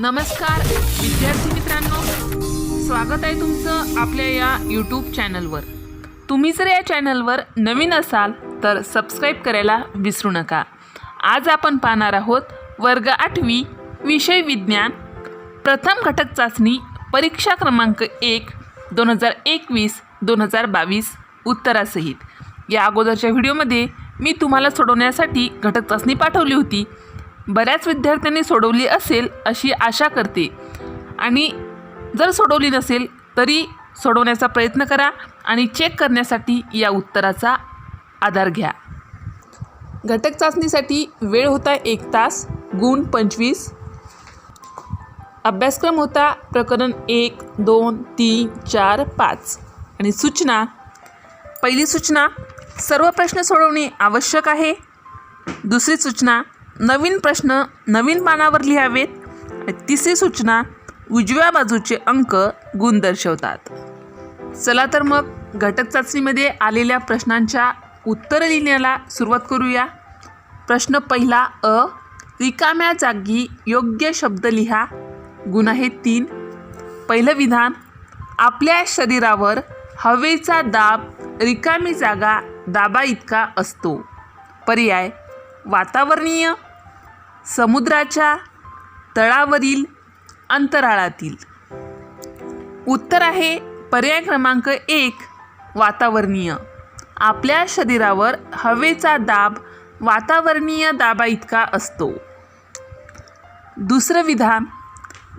नमस्कार विद्यार्थी मित्रांनो, स्वागत आहे तुमचं आपल्या या यूट्यूब चॅनलवर। तुम्ही जर या चॅनलवर नवीन असाल तर सबस्क्राईब करायला विसरू नका। आज आपण पाहणार आहोत वर्ग 8वी विषय विज्ञान प्रथम घटक चाचणी परीक्षा क्रमांक 1 2021-2022 उत्तरासहित। या अगोदरच्या व्हिडिओमध्ये मी तुम्हाला सोडवण्यासाठी घटक चाचणी पाठवली होती। बऱ्याच विद्यार्थ्यांनी सोडवली असेल अशी आशा करते आणि जर सोडवली नसेल तरी सोडवण्याचा प्रयत्न करा आणि चेक करण्यासाठी या उत्तराचा आधार घ्या। घटक चाचणीसाठी वेळ होता 1 तास, गुण 25। अभ्यासक्रम होता प्रकरण 1, 2, 3, 4, 5 आणि सूचना। पहिली सूचना, सर्व प्रश्न सोडवणे आवश्यक आहे। दुसरी सूचना, नवीन प्रश्न नवीन पानावर लिहावेत। तिसरी सूचना, उजव्या बाजूचे अंक गुण दर्शवतात। चला तर मग घटक चाचणीमध्ये आलेल्या प्रश्नांच्या उत्तर लिहिण्याला सुरुवात करूया। प्रश्न पहिला अ, रिकाम्या जागी योग्य शब्द लिहा। गुण आहे 3। पहिलं विधान, आपल्या शरीरावर हवेचा दाब रिकामी जागा दाबा इतका असतो। पर्याय, वातावरणीय, समुद्राच्या तळावरील, अंतराळातील। उत्तर आहे पर्याय क्रमांक 1, वातावरणीय। आपल्या शरीरावर हवेचा दाब वातावरणीय दाबा इतका असतो। दुसरं विधान,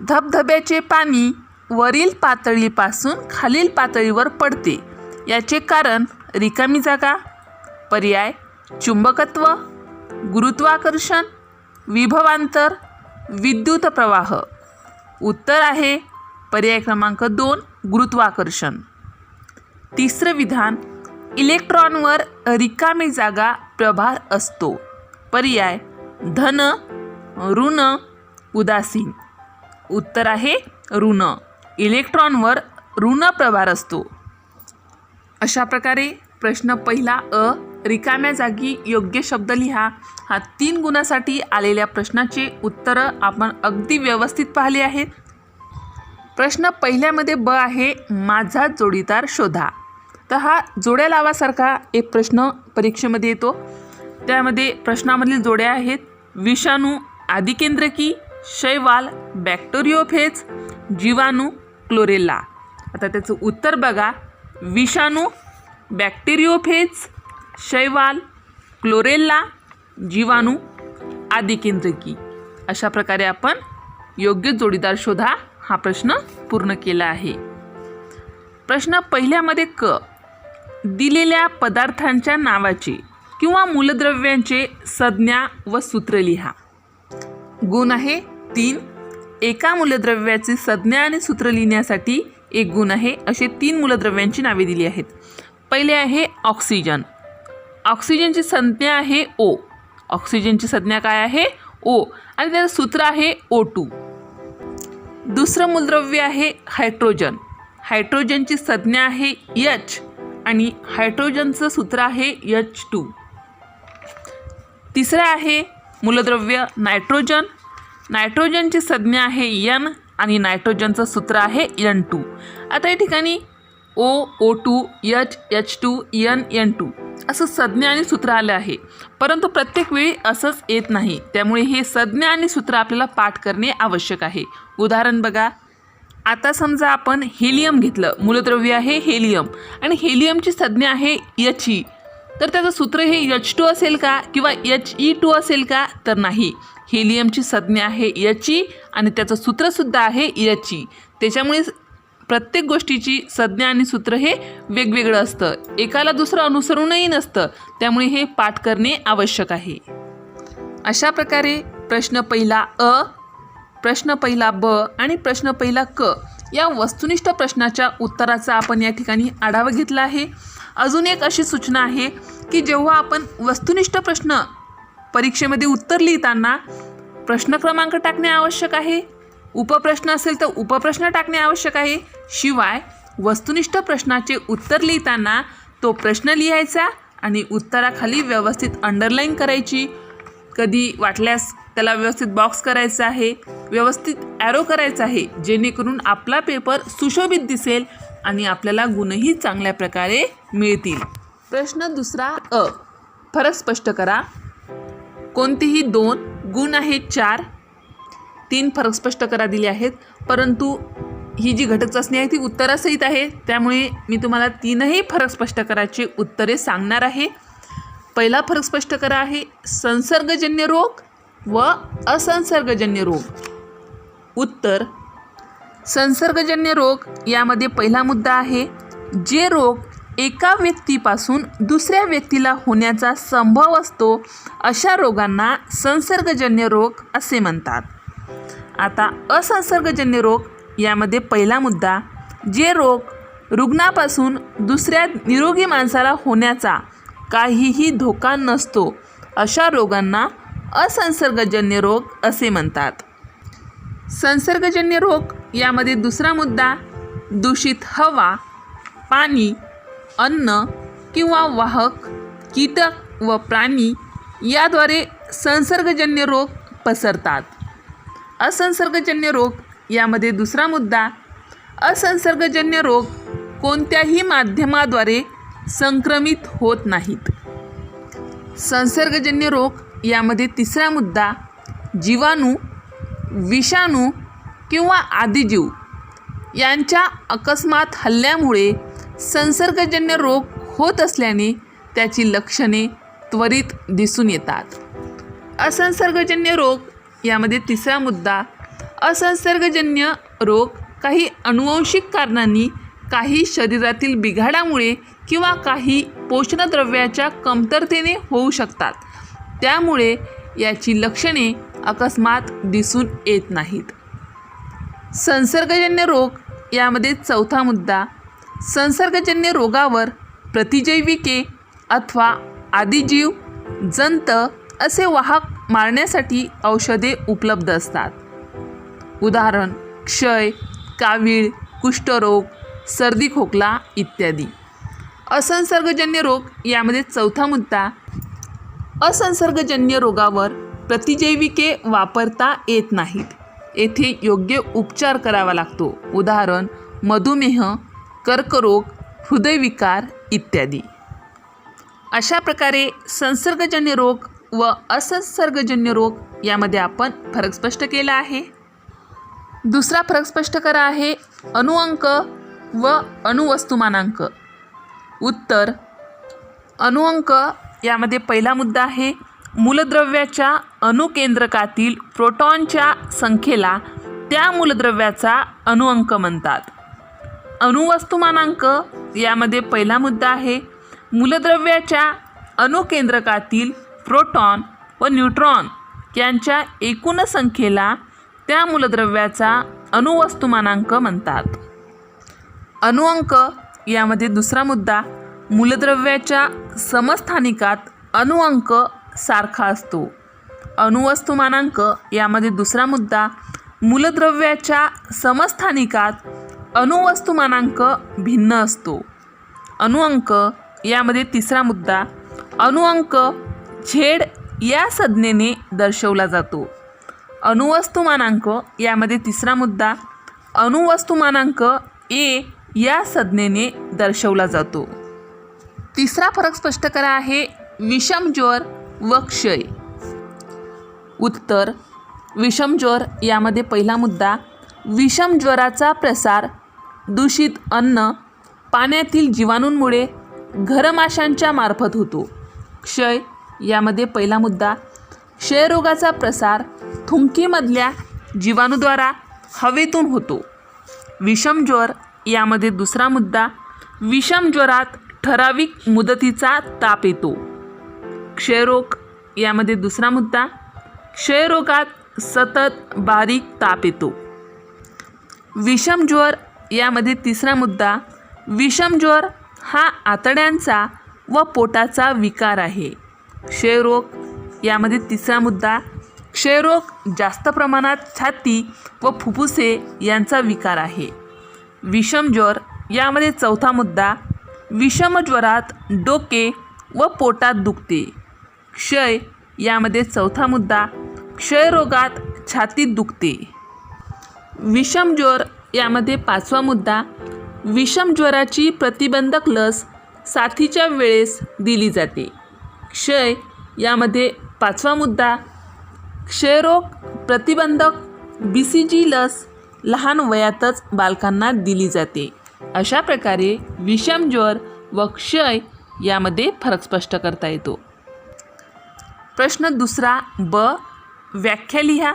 धबधब्याचे पाणी वरील पातळीपासून खालील पातळीवर पडते, याचे कारण रिकामी जागा। पर्याय, चुंबकत्व, गुरुत्वाकर्षण, विभवांतर, विद्युत प्रवाह। उत्तर आहे पर्याय क्रमांक 2, गुरुत्वाकर्षण। तिसरं विधान, इलेक्ट्रॉनवर रिकामी जागा प्रभार असतो। पर्याय, धन, ऋण, उदासीन। उत्तर आहे ऋण, इलेक्ट्रॉनवर ऋण प्रभार असतो। अशा प्रकारे प्रश्न पहिला अ, रिकाम्या जागी योग्य शब्द लिहा, हा 3 गुणासाठी आलेल्या प्रश्नाचे उत्तरं आपण अगदी व्यवस्थित पाहिले आहेत। प्रश्न पहिल्यामध्ये ब आहे, माझा जोडीदार शोधा। तर हा जोड्या लावासारखा एक प्रश्न परीक्षेमध्ये येतो। त्यामध्ये प्रश्नामधील जोड्या आहेत विषाणू, आदिकेंद्रकी, शैवाल, बॅक्टेरियोफेज, जीवाणू, क्लोरेला। आता त्याचं उत्तर बघा, विषाणू, बॅक्टेरियोफेज, शैवाल, क्लोरेला, जीवाणू, आदिकेंद्रकी। अशा प्रकारे आपण योग्य जोडीदार शोधा हा प्रश्न पूर्ण केला आहे। प्रश्न पहिल्यामध्ये क, दिलेल्या पदार्थांच्या नावाचे किंवा मूलद्रव्यांचे संज्ञा व सूत्र लिहा। गुण आहे 3। एका मूलद्रव्याची संज्ञा आणि सूत्र लिहिण्यासाठी 1 गुण आहे। असे 3 मूलद्रव्यांची नावे दिली आहेत। पहिले आहे ऑक्सिजन। ऑक्सिजनची संज्ञा आहे O। ऑक्सिजनची संज्ञा काय आहे? O आणि त्याचं सूत्र आहे O2। दुसरं मूलद्रव्य आहे हायड्रोजन। हायड्रोजनची संज्ञा आहे H आणि हायड्रोजनचं सूत्र आहे H2। तिसरं आहे मूलद्रव्य नायट्रोजन। नायट्रोजनची संज्ञा आहे N आणि नायट्रोजनचं सूत्र आहे N2। आता या ठिकाणी O, O2, H, H2, N, N2 असं संज्ञा आणि सूत्र आलं आहे, परंतु प्रत्येक वेळी असंच येत नाही। त्यामुळे हे संज्ञा आणि सूत्र आपल्याला पाठ करणे आवश्यक आहे। उदाहरण बघा, आता समजा आपण हेलियम घेतलं, मूलद्रव्य आहे हेलियम आणि हेलियमची संज्ञा आहे He, तर त्याचं सूत्र हे H2 असेल का किंवा He2 असेल का? तर नाही, हेलियमची संज्ञा आहे He आणि त्याचं सूत्रसुद्धा आहे He। त्याच्यामुळे प्रत्येक गोष्टीची संज्ञा आणि सूत्र हे वेगवेगळं असतं, एकाला दुसरं अनुसरूनही नसतं। त्यामुळे हे पाठ करणे आवश्यक आहे। अशा प्रकारे प्रश्न पहिला अ, प्रश्न पहिला ब आणि प्रश्न पहिला क या वस्तुनिष्ठ प्रश्नाच्या उत्तराचा आपण या ठिकाणी आढावा घेतला आहे। अजून एक अशी सूचना आहे की जेव्हा आपण वस्तुनिष्ठ प्रश्न परीक्षेमध्ये उत्तर लिहिताना प्रश्न क्रमांक टाकणे आवश्यक आहे, उपप्रश्न असेल तर उपप्रश्न टाकणे आवश्यक आहे। शिवाय वस्तुनिष्ठ प्रश्नाचे उत्तर लिहिताना तो प्रश्न लिहायचा आणि उत्तराखाली व्यवस्थित अंडरलाईन करायची, कधी वाटल्यास त्याला व्यवस्थित बॉक्स करायचा आहे, व्यवस्थित ॲरो करायचा आहे, जेणेकरून आपला पेपर सुशोभित दिसेल आणि आपल्याला गुणही चांगल्या प्रकारे मिळतील. प्रश्न दुसरा अ. फरक स्पष्ट करा. कोणतेही 2 गुण आहेत 4. 3 फरक स्पष्ट करा दिले आहेत, परंतु ही जी घटक चाचणी आहे ती उत्तरासहित आहे, त्यामुळे मी तुम्हाला 3ही फरक स्पष्ट करायची उत्तरे सांगणार आहे. पहिला फरक स्पष्ट करा आहे संसर्गजन्य रोग व असंसर्गजन्य रोग. उत्तर संसर्गजन्य रोग यामध्ये पहिला मुद्दा आहे जे रोग एका व्यक्तीपासून दुसऱ्या व्यक्तीला होण्याचा संभव असतो अशा रोगांना संसर्गजन्य रोग असे म्हणतात. आता असंसर्गजन्य रोग यामध्ये पहिला मुद्दा जे रोग रुग्णापासून दुसऱ्या निरोगी माणसाला होण्याचा काहीही धोका नसतो अशा रोगांना असंसर्गजन्य रोग असे म्हणतात. संसर्गजन्य रोग यामध्ये दुसरा मुद्दा दूषित हवा, पाणी, अन्न किंवा वाहक, कीटक व प्राणी याद्वारे संसर्गजन्य रोग पसरतात. असंसर्गजन्य रोग यामध्ये दुसरा मुद्दा असंसर्गजन्य रोग कोणत्याही माध्यमाद्वारे संक्रमित होत नाहीत. संसर्गजन्य रोग यामध्ये तिसरा मुद्दा जीवाणू, विषाणू किंवा आदिजीव यांच्या अकस्मात हल्ल्यामुळे संसर्गजन्य रोग होत असल्याने त्याची लक्षणे त्वरित दिसून येतात. असंसर्गजन्य रोग यामध्ये तिसरा मुद्दा असंसर्गजन्य रोग काही अनुवंशिक कारणांनी, काही शरीरातील बिघाडामुळे किंवा काही पोषणद्रव्याच्या कमतरतेने होऊ शकतात. त्यामुळे याची लक्षणे अकस्मात दिसून येत नाहीत. संसर्गजन्य रोग यामध्ये चौथा मुद्दा संसर्गजन्य रोगावर प्रतिजैविके अथवा आदिजीव, जंत असे वाहक मारण्यासाठी औषधे उपलब्ध असतात. उदाहरण क्षय, कावीळ, कुष्ठरोग, सर्दी खोकला इत्यादी. असंसर्गजन्य रोग यामध्ये चौथा मुद्दा असंसर्गजन्य रोगावर प्रतिजैविके वापरता येत नाहीत. येथे योग्य उपचार करावा लागतो. उदाहरण मधुमेह, कर्करोग, हृदयविकार इत्यादी. अशा प्रकारे संसर्गजन्य रोग व असंसर्गजन्य रोग यामध्ये आपण फरक स्पष्ट केला आहे. दुसरा फरक स्पष्ट करा आहे अणुअंक व अणुवस्तुमानांक. उत्तर अणुअंक यामध्ये पहिला मुद्दा आहे मूलद्रव्याच्या अणुकेंद्रकातील प्रोटॉनच्या संख्येला त्या मूलद्रव्याचा अणुअंक म्हणतात. अणुवस्तुमानांक यामध्ये पहिला मुद्दा आहे मूलद्रव्याच्या अणुकेंद्रकातील प्रोटॉन व न्यूट्रॉन यांच्या एकूण संख्येला त्या मूलद्रव्याचा अणुवस्तुमानांक म्हणतात. अणुअंक यामध्ये दुसरा मुद्दा मूलद्रव्याच्या समस्थानिकात अणुअंक सारखा असतो. अणुवस्तुमानांक यामध्ये दुसरा मुद्दा मूलद्रव्याच्या समस्थानिकात अणुवस्तुमानांक भिन्न असतो. अणुअंक यामध्ये तिसरा मुद्दा अणुअंक झेड या संज्ञेने दर्शवला जातो. अणुवस्तुमानांक यामध्ये तिसरा मुद्दा अणुवस्तुमानांक ए या संज्ञेने दर्शवला जातो. तिसरा फरक स्पष्ट करा आहे विषमज्वर व क्षय. उत्तर विषमज्वर यामध्ये पहिला मुद्दा विषमज्वराचा प्रसार दूषित अन्न, पाण्यातील जीवाणूंमुळे घरमाशांच्या मार्फत होतो. क्षय यामध्ये पहिला मुद्दा क्षयरोगाचा प्रसार थुंकीमधल्या जीवाणूद्वारा हवेतून होतो. विषमज्वर यामध्ये दुसरा मुद्दा विषमज्वरात ठराविक मुदतीचा ताप येतो. क्षयरोग यामध्ये दुसरा मुद्दा क्षयरोगात सतत बारीक ताप येतो. विषमज्वर यामध्ये तिसरा मुद्दा विषमज्वर हा आतड्यांचा व पोटाचा विकार आहे. क्षयरोग यामध्ये तिसरा मुद्दा क्षयरोग जास्त प्रमाणात छाती व फुफ्फुसे यांचा विकार आहे. विषमज्वर यामध्ये चौथा मुद्दा विषमज्वरात डोके व पोटात दुखते. क्षय यामध्ये चौथा मुद्दा क्षयरोगात छातीत दुखते. विषमज्वर यामध्ये 5वा मुद्दा, विषमज्वराची प्रतिबंधक लस साथीच्या वेळेस दिली जाते. क्षय यामध्ये 5वा मुद्दा, क्षयरोग प्रतिबंधक BCG लस लहान वयातच बालकांना दिली जाते. अशा प्रकारे विषमज्वर व क्षय यामध्ये फरक स्पष्ट करता येतो. प्रश्न दुसरा ब, व्याख्या लिहा.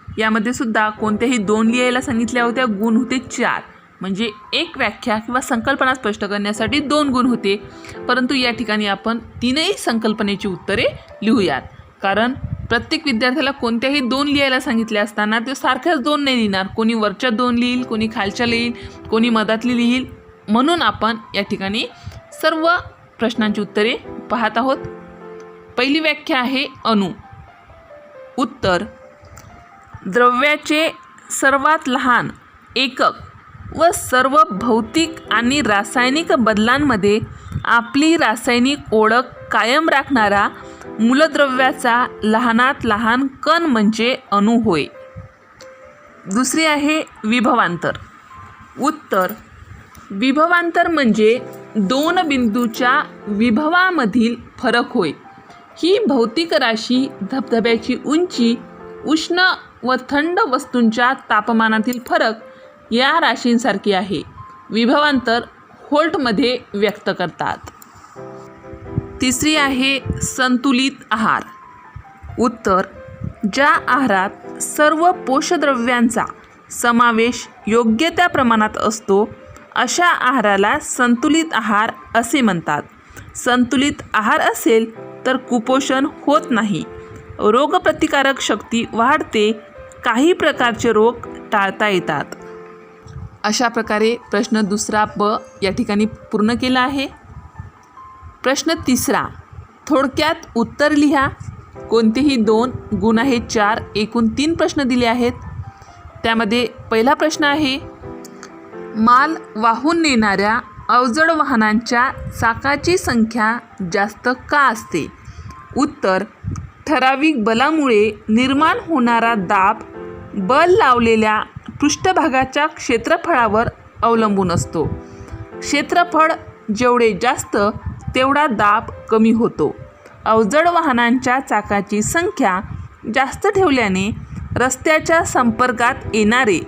यामध्ये सुद्धा कोणत्याही 2 लिहायला सांगितल्या होत्या. गुण होते 4, म्हणजे एक व्याख्या किंवा संकल्पना स्पष्ट करण्यासाठी 2 गुण होते. परंतु या ठिकाणी आपण 3ही संकल्पनेची उत्तरे लिहूयात, कारण प्रत्येक विद्यार्थ्याला कोणत्याही 2 लिहायला सांगितले असताना ते सारख्याच 2 नाही लिहिणार. कोणी वरच्या 2 लिहिल, कोणी खालच्या लिहिल, कोणी मधातली लिहिल. म्हणून आपण या ठिकाणी सर्व प्रश्नांची उत्तरे पाहत आहोत. पहिली व्याख्या आहे अणु. उत्तर, द्रव्याचे सर्वात लहान एकक व सर्व भौतिक आणि रासायनिक बदलांमध्ये आपली रासायनिक ओळख कायम राखणारा मूलद्रव्याचा लहानात लहान कण म्हणजे अणु होय. दुसरी आहे विभवांतर. उत्तर, विभवांतर म्हणजे 2 बिंदूच्या विभवामधील फरक होय. ही भौतिक राशी धबधब्याची उंची, उष्ण व थंड वस्तूंच्या तापमानातील फरक या राशींसारखी आहे. विभवांतर व्होल्टमध्ये व्यक्त करतात. तिसरी आहे संतुलित आहार. उत्तर, ज्या आहारात सर्व पोषद्रव्यांचा समावेश योग्य त्या प्रमाणात असतो अशा आहाराला संतुलित आहार असे म्हणतात. संतुलित आहार असेल तर कुपोषण होत नाही, रोगप्रतिकारक शक्ती वाढते, काही प्रकारचे रोग टाळता येतात. अशा प्रकारे प्रश्न दुसरा ब या ठिकाणी पूर्ण केला आहे. प्रश्न तिसरा, थोडक्यात उत्तर लिहा. कोणतेही 2 गुण आहेत 4, एकूण 3 प्रश्न दिले आहेत. त्यामध्ये पहिला प्रश्न आहे, माल वाहून नेणाऱ्या अवजड वाहनांच्या चाकाची संख्या जास्त का असते? उत्तर, ठराविक बलामुळे निर्माण होणारा दाब बल लावलेल्या पृष्ठभागाच्या क्षेत्रफळावर अवलंबून असतो. क्षेत्रफळ जेवढे जास्त तेवढा दाब कमी होतो. अवजड वाहनांच्या चाकाची संख्या जास्त ठेवल्याने रस्त्याच्या संपर्कात येणारे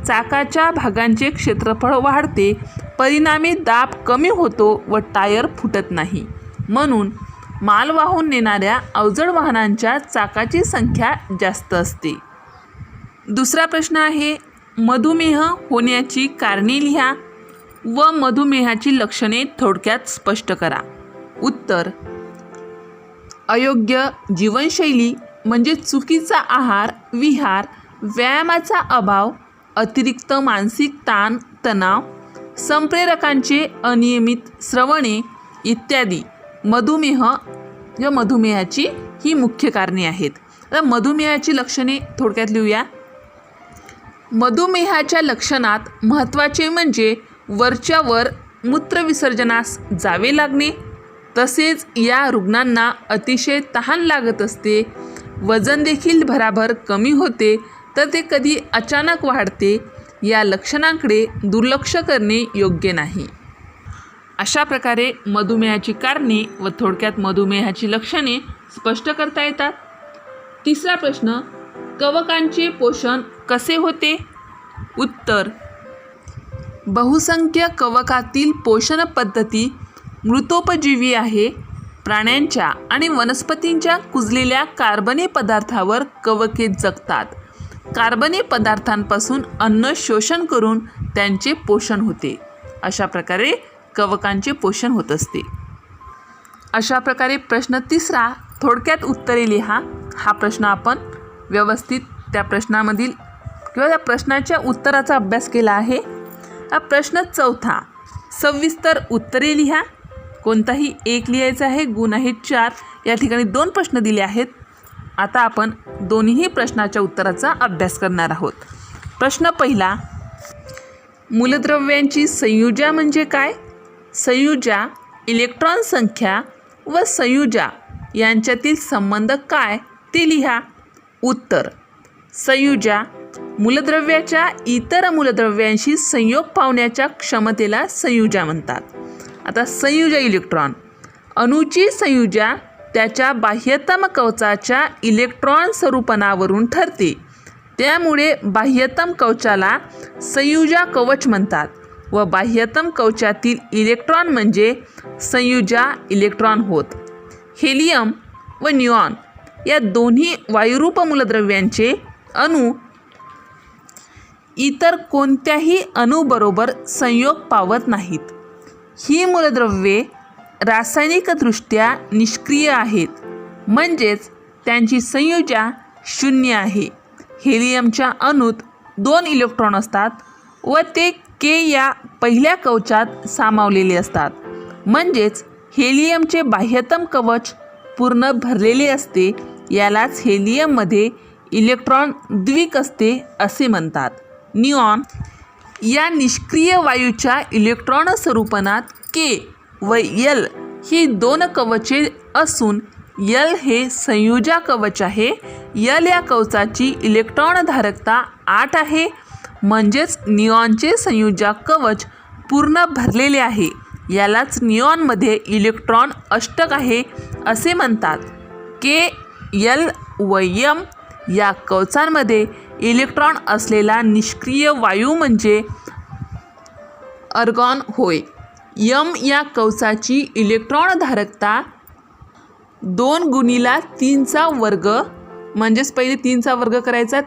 चाकाच्या भागांचे क्षेत्रफळ वाढते, परिणामी दाब कमी होतो व टायर फुटत नाही. म्हणून माल वाहून नेणाऱ्या अवजड वाहनांच्या चाकाची संख्या जास्त असते. दुसरा प्रश्न आहे, मधुमेह होण्याची कारणे लिहा व मधुमेहाची लक्षणे थोडक्यात स्पष्ट करा. उत्तर, अयोग्य जीवनशैली म्हणजे चुकीचा आहार, विहार, व्यायामाचा अभाव, अतिरिक्त मानसिक ताण तणाव, संप्रेरकांचे अनियमित स्रवणे इत्यादी मधुमेहाची ही मुख्य कारणे आहेत. आता मधुमेहाची लक्षणे थोडक्यात लिहूया. मधुमेहाच्या लक्षणात महत्त्वाचे म्हणजे वरच्यावर मूत्रविसर्जनास जावे लागणे, तसेच या रुग्णांना अतिशय तहान लागत असते, वजन देखील भराभर कमी होते, तर ते कधी अचानक वाढते. या लक्षणांकडे दुर्लक्ष करणे योग्य नाही. अशा प्रकारे मधुमेहाची कारणे व थोडक्यात मधुमेहाची लक्षणे स्पष्ट करता येतात. तिसरा प्रश्न, कवकांचे पोषण कसे होते? उत्तर, बहुसंख्य कवकातील पोषण पद्धती मृतोपजीवी आहे. प्राण्यांच्या आणि वनस्पतींच्या कुजलेल्या कार्बनी पदार्थावर कवके जगतात. कार्बनी पदार्थांपासून अन्न शोषण करून त्यांचे पोषण होते. अशा प्रकारे कवकांचे पोषण होत असते. अशा प्रकारे प्रश्न तिसरा, थोडक्यात उत्तरे लिहा. हा प्रश्न आपण व्यवस्थित त्या प्रश्नामधील किंवा त्या प्रश्नाच्या उत्तराचा अभ्यास केला आहे. हा प्रश्न चौथा, सविस्तर उत्तरे लिहा. कोणताही एक लिहायचा आहे. गुण आहेत 4. या ठिकाणी 2 प्रश्न दिले आहेत. आता आपण दोन्ही प्रश्नाच्या उत्तराचा अभ्यास करणार आहोत. प्रश्न पहिला, मूलद्रव्यांची संयुजा म्हणजे काय? संयुजा, इलेक्ट्रॉन संख्या व संयुजा यांच्यातील संबंध काय ते लिहा. उत्तर संयुजा मूलद्रव्याच्या इतर मूलद्रव्यांशी संयोग पावण्याच्या क्षमतेला संयुजा म्हणतात. आता संयुजा इलेक्ट्रॉन. अणूची संयुजा त्याच्या बाह्यतम कवचाच्या इलेक्ट्रॉन स्वरूपणावरून ठरते. त्यामुळे बाह्यतम कवचाला संयुजा कवच म्हणतात व बाह्यतम कवचातील इलेक्ट्रॉन म्हणजे संयुजा इलेक्ट्रॉन होत. हेलियम व निऑन या दोन्ही वायुरूप मूलद्रव्यांचे अणू इतर कोणत्याही अणूबरोबर संयोग पावत नाहीत. ही मूलद्रव्ये रासायनिकदृष्ट्या निष्क्रिय आहेत, म्हणजेच त्यांची संयुजा शून्य आहे. हेलियमच्या अणूत 2 इलेक्ट्रॉन असतात व ते के या पहिल्या कवचात सामावलेले असतात, म्हणजेच हेलियमचे बाह्यतम कवच पूर्ण भरलेले असते. यालाच हेलियममध्ये इलेक्ट्रॉन द्विक असते असे म्हणतात. निऑन या निष्क्रिय वायूच्या इलेक्ट्रॉन स्वरूपणात के व एल ही 2 कवचे असून एल हे संयुजा कवच आहे. एल या कवचाची इलेक्ट्रॉन धारकता 8 आहे, म्हणजेच निऑनचे संयुजा कवच पूर्ण भरलेले आहे. यालाच निऑनमध्ये इलेक्ट्रॉन अष्टक आहे असे म्हणतात. के एल व एम या कवचांमध्ये इलेक्ट्रॉन असलेला निष्क्रिय वायू म्हणजे अर्गॉन होय. एम या कवचाची इलेक्ट्रॉन धारकता 2 गुणिला 3चा वर्ग, म्हणजेच पहिले 3चा वर्ग करायचा.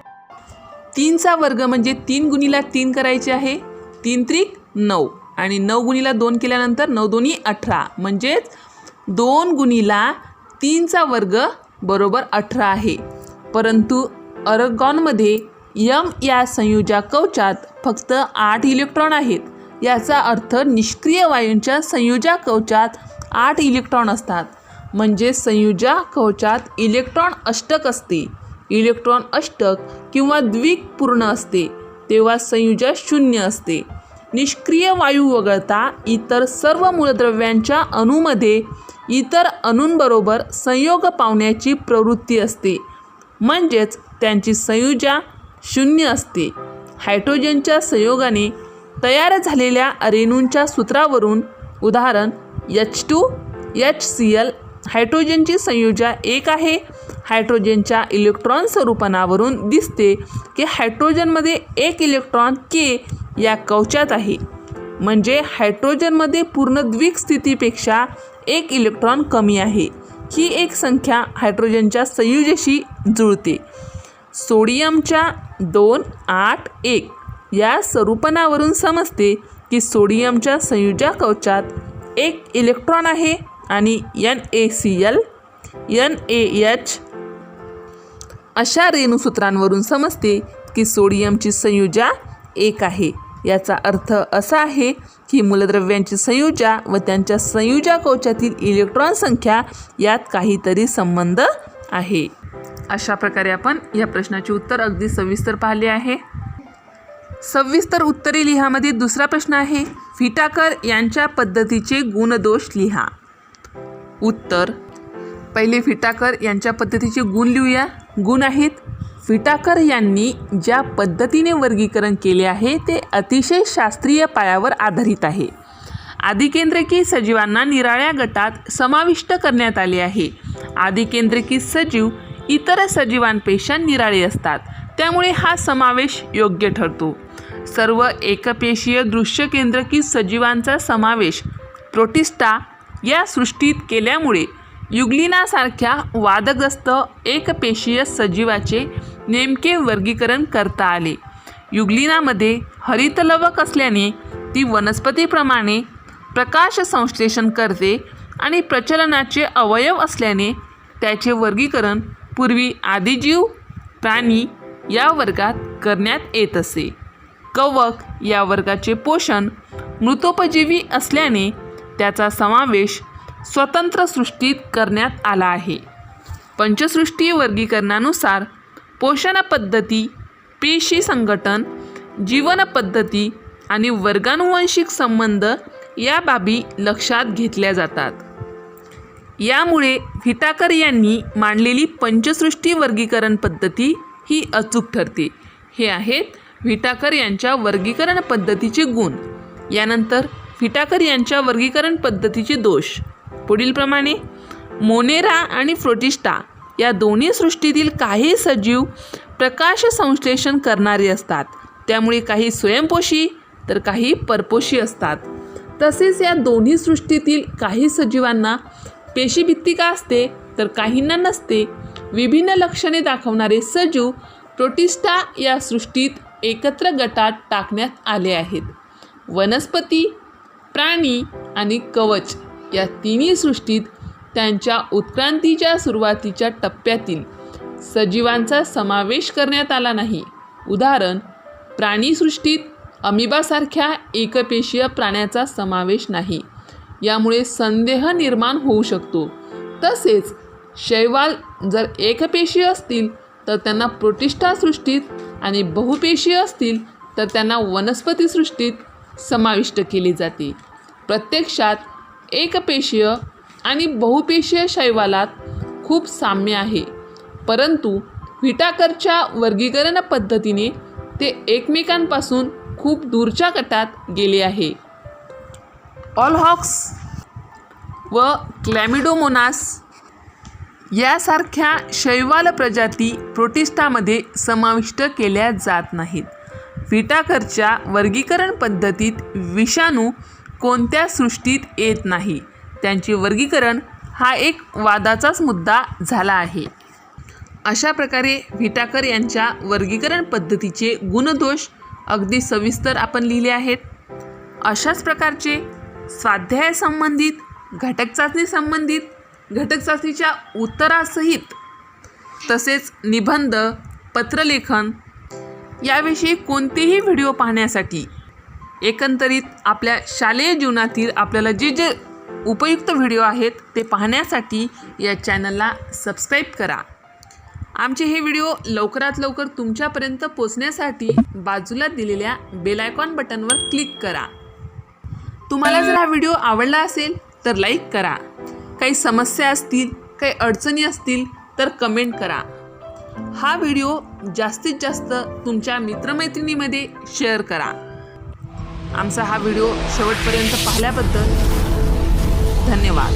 3चा वर्ग म्हणजे 3 गुणिला 3 करायचे आहे. 3 त्रिक 9 आणि 9 गुणिला 2 केल्यानंतर 9 दोन्ही 18, म्हणजेच 2 गुणिला 3चा वर्ग बरोबर 18 आहे. परंतु अर्गॉनमध्ये यम या संयुजा कवचात फक्त 8 इलेक्ट्रॉन आहेत. याचा अर्थ निष्क्रिय वायूंच्या संयुजा कवचात 8 इलेक्ट्रॉन असतात, म्हणजे संयुजा कवचात इलेक्ट्रॉन अष्टक असते. इलेक्ट्रॉन अष्टक किंवा द्विक पूर्ण असते तेव्हा संयुजा शून्य असते. निष्क्रिय वायू वगळता इतर सर्व मूलद्रव्यांच्या अणूमध्ये इतर अणूंबरोबर संयोग पावण्याची प्रवृत्ती असते, म्हणजेच त्यांची संयुजा शून्य असते. हायड्रोजनच्या संयोगाने तयार झालेल्या रेणूंच्या सूत्रावरून उदाहरण H2HCl हायड्रोजनची संयुजा 1 आहे. हायड्रोजनच्या इलेक्ट्रॉन स्वरूपणावरून दिसते की हायड्रोजनमध्ये 1 इलेक्ट्रॉन के या कवचात आहे, म्हणजे हायड्रोजनमध्ये पूर्ण द्विक स्थितीपेक्षा 1 इलेक्ट्रॉन कमी आहे. ही एक संख्या हायड्रोजनच्या संयुजेशी जुळते. सोडियमच्या 2, 8, 1 या स्वरूपणावरून समजते की सोडियमच्या संयुजा कवचात 1 इलेक्ट्रॉन आहे आणि NaCl, NaH अशा रेणूसूत्रांवरून समजते की सोडियमची संयुजा 1 आहे. याचा अर्थ असा आहे की मूलद्रव्यांची संयुजा व त्यांच्या संयुजा कवचातील इलेक्ट्रॉन संख्या यात काहीतरी संबंध आहे. अशा प्रकारे आपण या प्रश्नाचे उत्तर अगदी सविस्तर पाहिले आहे. सविस्तर उत्तरे लिहामध्ये दुसरा प्रश्न आहे, फिटाकर यांच्या पद्धतीचे गुणदोष लिहा. उत्तर पहिले फिटाकर यांच्या पद्धतीचे गुण लिहूया. गुण आहेत, फिटाकर यांनी ज्या पद्धतीने वर्गीकरण केले आहे ते अतिशय शास्त्रीय पायावर आधारित आहे. आदिकेंद्रकी सजीवांना निराळ्या गटात समाविष्ट करण्यात आले आहे. आदिकेंद्रकी सजीव इतर सजीवांपेक्षा निराळे असतात, त्यामुळे हा समावेश योग्य ठरतो. सर्व एकपेशीय दृश्यकेंद्रकी सजीवांचा समावेश प्रोटिस्टा या सृष्टीत केल्यामुळे युग्लिनासारख्या वादग्रस्त एकपेशीय सजीवाचे नेमके वर्गीकरण करता आले. युग्लिनामध्ये हरितलवक असल्याने ती वनस्पतीप्रमाणे प्रकाश संश्लेषण करते आणि प्रचलनाचे अवयव असल्याने त्याचे वर्गीकरण पूर्वी आदिजीव प्राणी या वर्गात करण्यात येत असे. कवक या वर्गाचे पोषण मृतोपजीवी असल्याने त्याचा समावेश स्वतंत्र सृष्टीत करण्यात आला आहे. पंचसृष्टी वर्गीकरणानुसार पोषण पद्धती, पेशी संघटन, जीवन पद्धती आणि वर्गानुवंशिक संबंध या बाबी लक्षात घेतल्या जातात. यामुळे व्हिटाकर यांनी मांडलेली पंचसृष्टी वर्गीकरण पद्धती ही अचूक ठरते. हे आहेत व्हिटाकर यांच्या वर्गीकरण पद्धतीचे गुण. यानंतर व्हिटाकर यांच्या वर्गीकरण पद्धतीचे दोष पुढीलप्रमाणे. मोनेरा आणि प्रोटिस्टा या दोन्ही सृष्टीतील काही सजीव प्रकाश संश्लेषण करणारे असतात, त्यामुळे काही स्वयंपोषी तर काही परपोषी असतात. तसेच या दोन्ही सृष्टीतील काही सजीवांना पेशीभित्तिका असते तर काहींना नसते. विभिन्न लक्षणे दाखवणारे सजीव प्रोटिस्टा या सृष्टीत एकत्र गटात टाकण्यात आले आहेत. वनस्पती, प्राणी आणि कवच या तिन्ही सृष्टीत त्यांच्या उत्क्रांतीच्या सुरुवातीच्या टप्प्यातील सजीवांचा समावेश करण्यात आला नाही. उदाहरण, प्राणीसृष्टीत अमिबासारख्या एकपेशीय प्राण्याचा समावेश नाही. यामुळे संदेह निर्माण होऊ शकतो. तसेच शैवाल जर एकपेशीय असतील तर त्यांना प्रोटिस्टा सृष्टीत आणि बहुपेशीय असतील तर त्यांना वनस्पती सृष्टीत समाविष्ट केले जाते. प्रत्यक्षात एकपेशीय आणि बहुपेशीय शैवालात खूप साम्य आहे, परंतु व्हिटाकरच्या वर्गीकरण पद्धतीने ते एकमेकांपासून खूप दूरच्या गटात गेले आहे. ऑलहॉक्स व क्लॅमिडोमोनास यासारख्या शैवाल प्रजाती प्रोटिस्टामध्ये समाविष्ट केल्या जात नाहीत. व्हिटाकरच्या वर्गीकरण पद्धतीत विषाणू कोणत्या सृष्टीत येत नाही. त्यांचे वर्गीकरण हा एक वादाचाच मुद्दा झाला आहे. अशा प्रकारे व्हिटाकर यांच्या वर्गीकरण पद्धतीचे गुणदोष अगदी सविस्तर आपण लिहिले आहेत. अशाच प्रकारचे स्वाध्याय संबंधित, घटक चाचणी संबंधित, घटक चाचणीच्या उत्तरासहित तसेच निबंध, पत्रलेखन याविषयी कोणतेही व्हिडिओ पाहण्यासाठी, एकंदरीत आपल्या शालेय जीवनातील आपल्याला जे उपयुक्त व्हिडिओ आहेत ते पाहण्यासाठी या चॅनलला सबस्क्राईब करा. आमचे हे व्हिडिओ लवकरात लवकर तुमच्यापर्यंत पोचण्यासाठी बाजूला दिलेल्या बेल आयकॉन बटनवर क्लिक करा. तुम्हाला जर हा व्हिडिओ आवडला असेल तर लाईक करा. काही समस्या असतील, काही अडचणी असतील तर कमेंट करा. हा व्हिडिओ जास्तीत जास्त तुमच्या मित्रमैत्रिणीमध्ये शेअर करा. आमचा हा व्हिडिओ शेवटपर्यंत पाहिल्याबद्दल धन्यवाद.